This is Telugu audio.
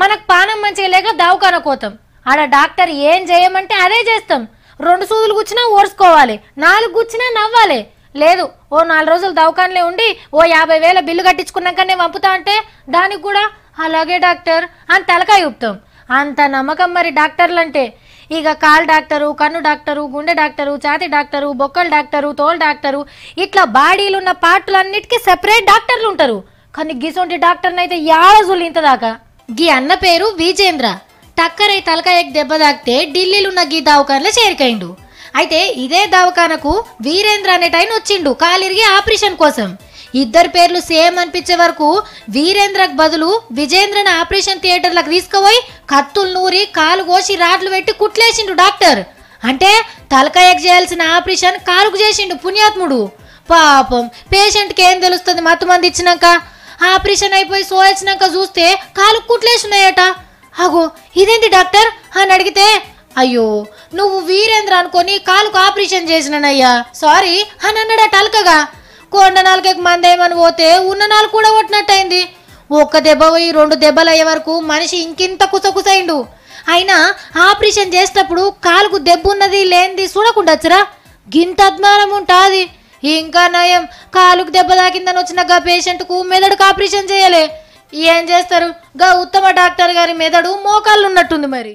మనకు పానం మంచిగా లేక దవాఖాన కోతాం. ఆడ డాక్టర్ ఏం చేయమంటే అదే చేస్తాం. 2 సూదులు గుచ్చినా ఓర్చుకోవాలి, 4 గుచ్చినా నవ్వాలి. లేదు ఓ 4 రోజులు దవాఖానలే ఉండి ఓ 50,000 బిల్లు కట్టించుకున్నాకనే పంపుతా అంటే దానికి కూడా అలాగే డాక్టర్ అని తలకాయ ఊపుతాం. అంత నమ్మకం మరి డాక్టర్లంటే. ఇక కాల్ డాక్టరు, కన్ను డాక్టరు, గుండె డాక్టరు, ఛాతీ డాక్టరు, బొక్కల డాక్టరు, తోలు డాక్టరు, ఇట్లా బాడీలో ఉన్న పార్టులన్నిటికీ సెపరేట్ డాక్టర్లు ఉంటారు. కానీ గిసొంటి డాక్టర్ని అయితే యాజులు ఇంతదాకా. గీ అన్న పేరు విజేంద్ర. టక్కరై తలకాయకి దెబ్బ తాకితే ఢిల్లీలో ఉన్న గీ దవాఖానలో చేరికైండు. అయితే ఇదే దవాఖానకు వీరేంద్ర అనేటైన వచ్చిండు కాలిరిగి ఆపరేషన్ కోసం. ఇద్దరు పేర్లు సేమ్ అనిపించే వరకు వీరేంద్రకు బదులు విజేంద్రని ఆపరేషన్ థియేటర్లకు తీసుకుపోయి కత్తులు నూరి కాలు కోసి రాడ్లు పెట్టి కుట్లేసిండు డాక్టర్. అంటే తలకాయకు చేయాల్సిన ఆపరేషన్ కాలుకు చేసిండు పుణ్యాత్ముడు. పాపం పేషెంట్కి ఏం తెలుస్తుంది మత్తు మంది ఇచ్చినాక. ఆపరేషన్ అయిపోయి సోయచ్చినాక చూస్తే కాలు కుట్లేసినాయట. అగో ఇదేంటి డాక్టర్ అని అడిగితే, అయ్యో నువ్వు వీరేంద్ర అనుకొని కాలుకు ఆపరేషన్ చేసినానయ్యా, సారీ అని అన్నాడట అల్కగా. కొండ నాలుగకి మందేమని పోతే ఉన్న 4 కూడా కొట్టినట్టయింది. ఒక్క దెబ్బ పోయి 2 దెబ్బలు అయ్యే వరకు మనిషి ఇంకింత కుసకుసైండు. అయినా ఆపరేషన్ చేసేటప్పుడు కాలుకు దెబ్బ ఉన్నది లేనిది చూడకుండాచ్చురా, గింత అద్మానం ఉంటాది. ఇంకా నయం కాలుకు దెబ్బ తాకిందని వచ్చిన గా పేషెంట్కు మెదడుకు ఆపరేషన్ చేయలే. ఏం చేస్తారు, గా ఉత్తమ డాక్టర్ గారి మెదడు మోకాళ్ళు ఉన్నట్టుంది మరి.